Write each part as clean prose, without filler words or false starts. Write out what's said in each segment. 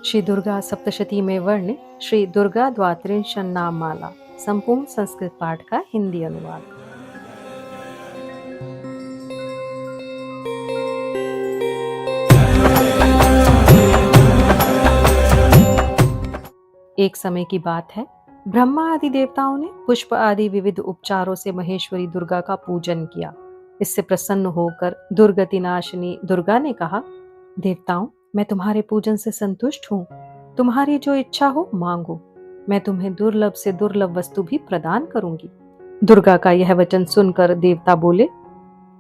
श्री दुर्गा सप्तशती में वर्णित श्री दुर्गा द्वात्रिंशन नाम माला संपूर्ण संस्कृत पाठ का हिंदी अनुवाद। एक समय की बात है, ब्रह्मा आदि देवताओं ने पुष्प आदि विविध उपचारों से महेश्वरी दुर्गा का पूजन किया। इससे प्रसन्न होकर दुर्गति नाशिनी दुर्गा ने कहा, देवताओं, मैं तुम्हारे पूजन से संतुष्ट हूँ। तुम्हारी जो इच्छा हो मांगो, मैं तुम्हें दुर्लभ से दुर्लभ वस्तु भी प्रदान करूंगी। दुर्गा का यह वचन सुनकर देवता बोले,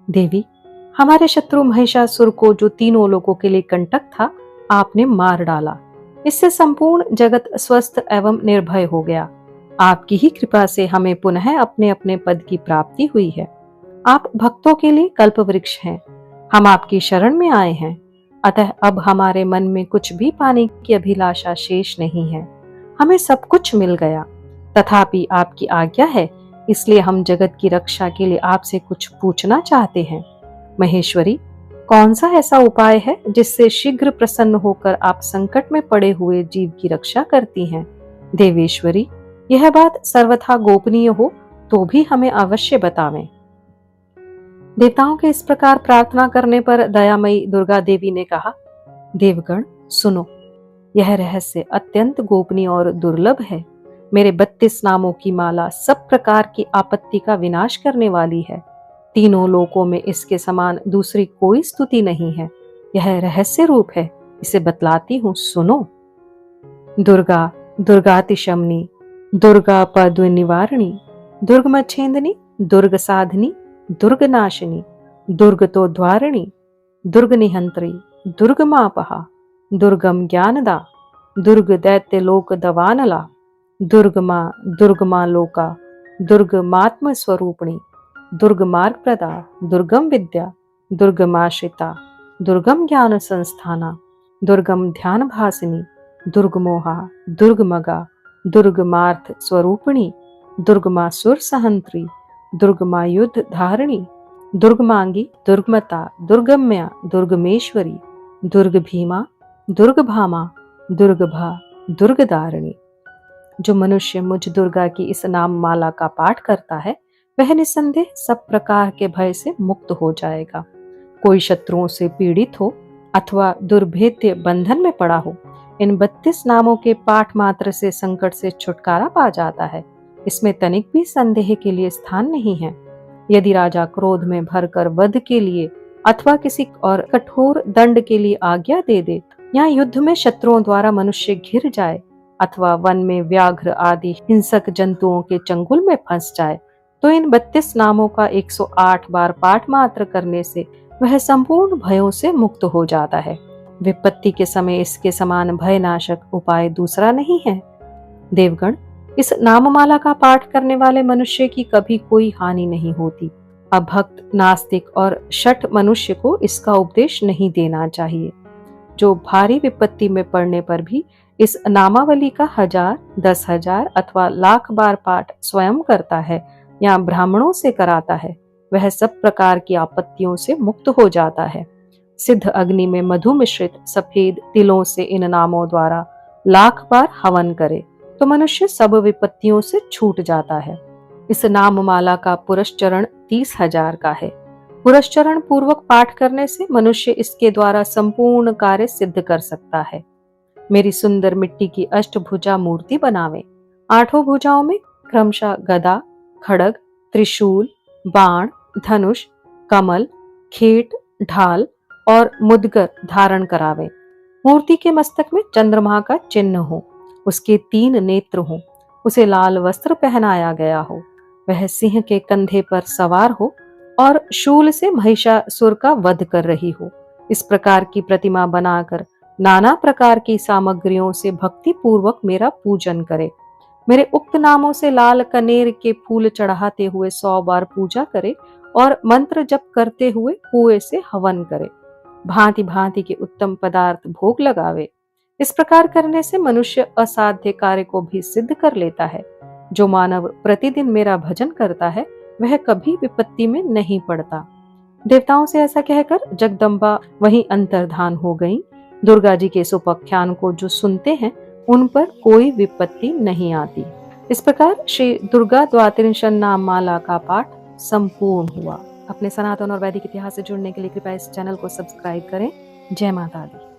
देवी, हमारे शत्रु महिषासुर को, जो तीनों लोगों के लिए कंटक था, आपने मार डाला। इससे संपूर्ण जगत स्वस्थ एवं निर्भय हो गया। आपकी ही कृपा से हमें पुनः अपने अपने पद की प्राप्ति हुई है। आप भक्तों के लिए कल्प वृक्ष हैं। हम आपकी शरण में आए हैं, अतः अब हमारे मन में कुछ भी पाने की अभिलाषा शेष नहीं है। हमें सब कुछ मिल गया, तथापि आपकी आज्ञा है, इसलिए हम जगत की रक्षा के लिए आपसे कुछ पूछना चाहते हैं। महेश्वरी, कौन सा ऐसा उपाय है जिससे शीघ्र प्रसन्न होकर आप संकट में पड़े हुए जीव की रक्षा करती हैं? देवेश्वरी, यह बात सर्वथा गोपनीय हो तो भी हमें अवश्य बतावें। देवताओं के इस प्रकार प्रार्थना करने पर दयामयी दुर्गा देवी ने कहा, देवगण सुनो, यह रहस्य अत्यंत गोपनीय और दुर्लभ है। मेरे 32 नामों की माला सब प्रकार की आपत्ति का विनाश करने वाली है। तीनों लोकों में इसके समान दूसरी कोई स्तुति नहीं है। यह रहस्य रूप है, इसे बतलाती हूँ, सुनो। दुर्गा, दुर्गातिशमनी, दुर्गा पद निवारणी, दुर्गमच्छेदनी, दुर्ग साधनी, दुर्गनाशिनी, दुर्गतोद्वारिणी, दुर्गनिहंत्री, दुर्गमापहा, दुर्गम ज्ञानदा, दुर्ग दैत्य लोक दवानला, दुर्गमा दुर्गमा लोका, दुर्गमात्म स्वरूपिणी, दुर्गमार्ग प्रदा, दुर्गम विद्या, दुर्गमाश्रिता, दुर्गम ज्ञान संस्थाना, दुर्गम ध्यान भासिनी, दुर्गमोहा, दुर्गमगा, दुर्गमार्थ स्वरूपिणी, दुर्गमासुर सहंत्री, दुर्गमा युद्ध धारिणी, दुर्गमांगी, दुर्गमता, दुर्गम्या, दुर्गमेश्वरी, दुर्ग भीमा, दुर्गभामा, दुर्गभा, दुर्गदारिणी। जो मनुष्य मुझ दुर्गा की इस नाम माला का पाठ करता है, वह निसंदेह सब प्रकार के भय से मुक्त हो जाएगा। कोई शत्रुओं से पीड़ित हो अथवा दुर्भेद्य बंधन में पड़ा हो, इन 32 नामों के पाठ मात्र से संकट से छुटकारा पा जाता है। इसमें तनिक भी संदेह के लिए स्थान नहीं है। यदि राजा क्रोध में भरकर वध के लिए अथवा किसी और कठोर दंड के लिए आज्ञा दे दे, या युद्ध में शत्रुओं द्वारा मनुष्य घिर जाए, अथवा वन में व्याघ्र आदि हिंसक जंतुओं के चंगुल में फंस जाए, तो इन 32 नामों का 108 बार पाठ मात्र करने से वह संपूर्ण भयों से मुक्त हो जाता है। विपत्ति के समय इसके समान भयनाशक उपाय दूसरा नहीं है। देवगण, इस नाममाला का पाठ करने वाले मनुष्य की कभी कोई हानि नहीं होती। अभक्त, नास्तिक और शठ मनुष्य को इसका उपदेश नहीं देना चाहिए। जो भारी विपत्ति में पड़ने पर भी इस नामावली का 1000, 10,000 अथवा लाख बार पाठ स्वयं करता है या ब्राह्मणों से कराता है, वह सब प्रकार की आपत्तियों से मुक्त हो जाता है। सिद्ध अग्नि में मधु मिश्रित सफेद तिलों से इन नामों द्वारा लाख बार हवन करे तो मनुष्य सब विपत्तियों से छूट जाता है। इस नाम माला का पुरस्चरण 30,000 का है। पुरस्चरण पूर्वक पाठ करने से मनुष्य इसके द्वारा संपूर्ण कार्य सिद्ध कर सकता है। मेरी सुंदर मिट्टी की अष्टभुजा मूर्ति बनावे। 8 भुजाओं में क्रमशः गदा, खड़ग, त्रिशूल, बाण, धनुष, कमल, खेट, ढाल और मुदगर धारण करावे। मूर्ति के मस्तक में चंद्रमा का चिन्ह हो, उसके 3 नेत्र हो, उसे लाल वस्त्र पहनाया गया हो, वह सिंह के कंधे पर सवार हो और शूल से महिषासुर का वध कर रही हो। इस प्रकार की प्रतिमा बनाकर नाना प्रकार की सामग्रियों से भक्ति पूर्वक मेरा पूजन करे। मेरे उक्त नामों से लाल कनेर के फूल चढ़ाते हुए 100 बार पूजा करे और मंत्र जप करते हुए कुएं से हवन करे। भांति भांति के उत्तम पदार्थ भोग लगावे। इस प्रकार करने से मनुष्य असाध्य कार्य को भी सिद्ध कर लेता है। जो मानव प्रतिदिन मेरा भजन करता है, वह कभी विपत्ति में नहीं पड़ता। देवताओं से ऐसा कहकर जगदम्बा वहीं अंतर्धान हो गई। दुर्गा जी के इस उपाख्यान को जो सुनते हैं उन पर कोई विपत्ति नहीं आती। इस प्रकार श्री दुर्गा द्वात्रिंशन नाम माला का पाठ संपूर्ण हुआ। अपने सनातन और वैदिक इतिहास से जुड़ने के लिए कृपया इस चैनल को सब्सक्राइब करें। जय माता दी।